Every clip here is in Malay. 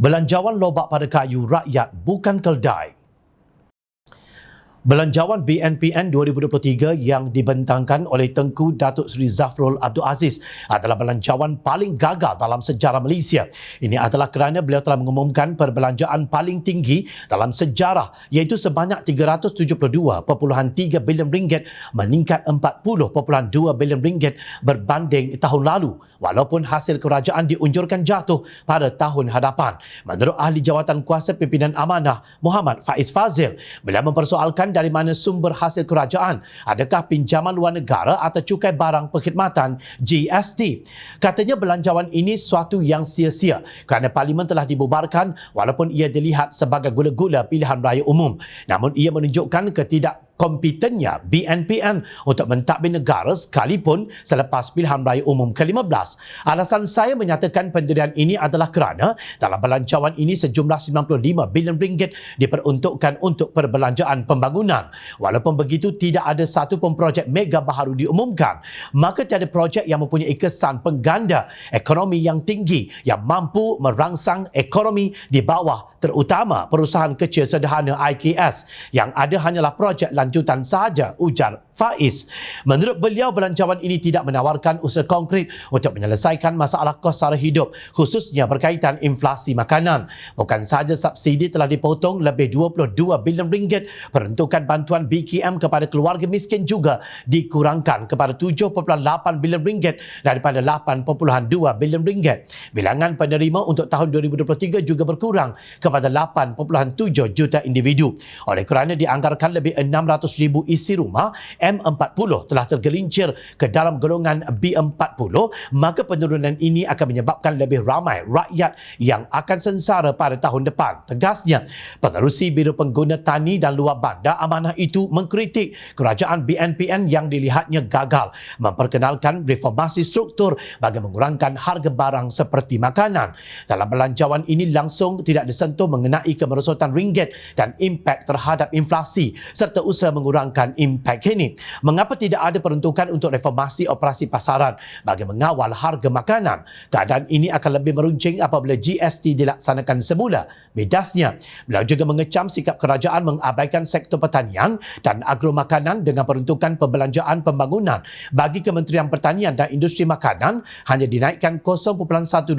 Belanjawan lobak pada kayu rakyat bukan keldai. Belanjawan BNPN 2023 yang dibentangkan oleh Tengku Datuk Seri Zafrul Abdul Aziz adalah belanjawan paling gagal dalam sejarah Malaysia. Ini adalah kerana beliau telah mengumumkan perbelanjaan paling tinggi dalam sejarah iaitu sebanyak 372.3 bilion ringgit meningkat 40.2 bilion ringgit berbanding tahun lalu walaupun hasil kerajaan diunjurkan jatuh pada tahun hadapan. Menurut ahli jawatan kuasa pimpinan amanah Muhammad Faiz Fazil, beliau mempersoalkan dari mana sumber hasil kerajaan, adakah pinjaman luar negara atau cukai barang perkhidmatan GST. Katanya belanjawan ini suatu yang sia-sia kerana parlimen telah dibubarkan walaupun ia dilihat sebagai gula-gula pilihan raya umum. Namun ia menunjukkan kompetennya BNPN untuk mentadbir negara sekalipun selepas pilihan raya umum ke-15. Alasan saya menyatakan pendirian ini adalah kerana dalam belanjawan ini sejumlah 95 bilion ringgit diperuntukkan untuk perbelanjaan pembangunan. Walaupun begitu, tidak ada satu pun projek mega baharu diumumkan. Maka tiada projek yang mempunyai kesan pengganda ekonomi yang tinggi yang mampu merangsang ekonomi di bawah, terutama perusahaan kecil sederhana IKS. Yang ada hanyalah projek lanjutan sahaja, ujar Faiz. Menurut beliau, belanjawan ini tidak menawarkan usaha konkret untuk menyelesaikan masalah kos sara hidup, khususnya berkaitan inflasi makanan. Bukan sahaja subsidi telah dipotong lebih 22 bilion ringgit, peruntukan bantuan BKM kepada keluarga miskin juga dikurangkan kepada 7.8 bilion ringgit daripada 8.2 bilion ringgit. Bilangan penerima untuk tahun 2023 juga berkurang kepada 8.7 juta individu. Oleh kerana dianggarkan lebih 600,000 isi rumah M40 telah tergelincir ke dalam golongan B40, maka penurunan ini akan menyebabkan lebih ramai rakyat yang akan sengsara pada tahun depan. Tegasnya, Pengerusi Biro Pengguna Tani dan Luar Bandar Amanah itu mengkritik kerajaan BNPN yang dilihatnya gagal memperkenalkan reformasi struktur bagi mengurangkan harga barang seperti makanan. Dalam belanjawan ini langsung tidak disentuh mengenai kemerosotan ringgit dan impak terhadap inflasi serta usaha mengurangkan impak ini. Mengapa tidak ada peruntukan untuk reformasi operasi pasaran bagi mengawal harga makanan? Keadaan ini akan lebih meruncing apabila GST dilaksanakan semula. Bedasnya, beliau juga mengecam sikap kerajaan mengabaikan sektor pertanian dan agromakanan dengan peruntukan perbelanjaan pembangunan bagi Kementerian Pertanian dan Industri Makanan hanya dinaikkan 0.12%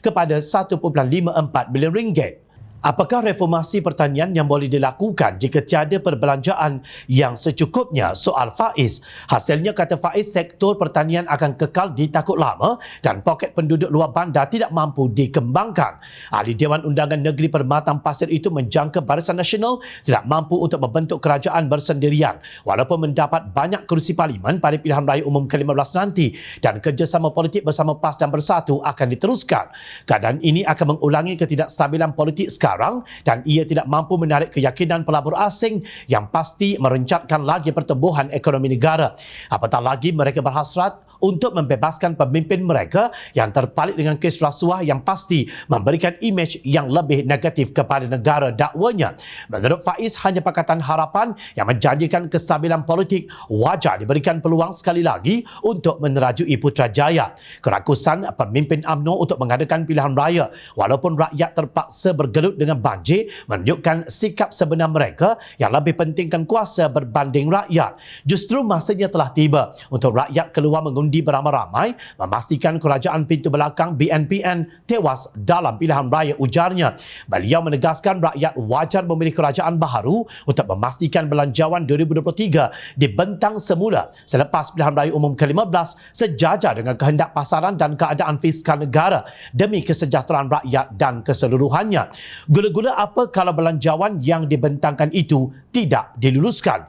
kepada 1.54 bilion ringgit. Apakah reformasi pertanian yang boleh dilakukan jika tiada perbelanjaan yang secukupnya? Soal Faiz. Hasilnya, kata Faiz, sektor pertanian akan kekal di takut lama dan poket penduduk luar bandar tidak mampu dikembangkan. Ahli Dewan Undangan Negeri Permatang Pasir itu menjangka Barisan Nasional tidak mampu untuk membentuk kerajaan bersendirian walaupun mendapat banyak kerusi parlimen pada pilihan raya umum ke-15 nanti dan kerjasama politik bersama PAS dan Bersatu akan diteruskan. Keadaan ini akan mengulangi ketidakstabilan politik sekarang dan ia tidak mampu menarik keyakinan pelabur asing yang pasti merencatkan lagi pertumbuhan ekonomi negara. Apatah lagi mereka berhasrat untuk membebaskan pemimpin mereka yang terpalit dengan kes rasuah yang pasti memberikan imej yang lebih negatif kepada negara, dakwanya. Menurut Faiz, hanya Pakatan Harapan yang menjanjikan kestabilan politik wajar diberikan peluang sekali lagi untuk menerajui Putrajaya. Kerakusan pemimpin UMNO untuk mengadakan pilihan raya walaupun rakyat terpaksa bergelut dengan banjir menunjukkan sikap sebenar mereka yang lebih pentingkan kuasa berbanding rakyat. Justru masanya telah tiba untuk rakyat keluar mengundi beramai-ramai memastikan kerajaan pintu belakang BNPN tewas dalam pilihan raya, ujarnya. Beliau menegaskan rakyat wajar memilih kerajaan baharu untuk memastikan belanjawan 2023 dibentang semula selepas pilihan raya umum ke-15 sejajar dengan kehendak pasaran dan keadaan fiskal negara demi kesejahteraan rakyat dan keseluruhannya. Gula-gula apa kalau belanjawan yang dibentangkan itu tidak diluluskan?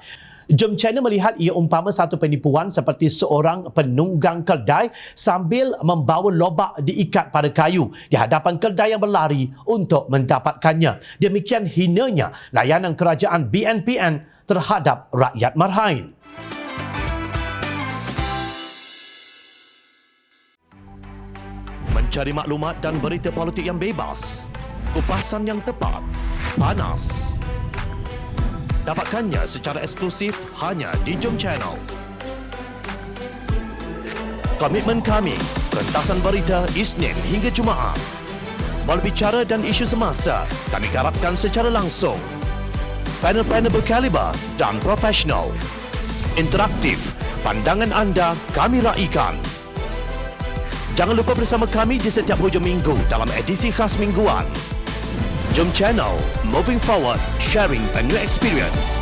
Jom China melihat ia umpama satu penipuan seperti seorang penunggang keldai sambil membawa lobak diikat pada kayu di hadapan keldai yang berlari untuk mendapatkannya. Demikian hinanya layanan kerajaan BNPN terhadap rakyat marhain. Mencari maklumat dan berita politik yang bebas, kupasan yang tepat, panas. Dapatkannya secara eksklusif hanya di Jom Channel. Komitmen kami, pentasan berita Isnin hingga Jumaat. Melalui bicara dan isu semasa, kami garapkan secara langsung. Panel-panel berkaliber dan profesional. Interaktif, pandangan anda kami raikan. Jangan lupa bersama kami di setiap hujung minggu dalam edisi khas mingguan. Jom channel, moving forward, sharing a new experience.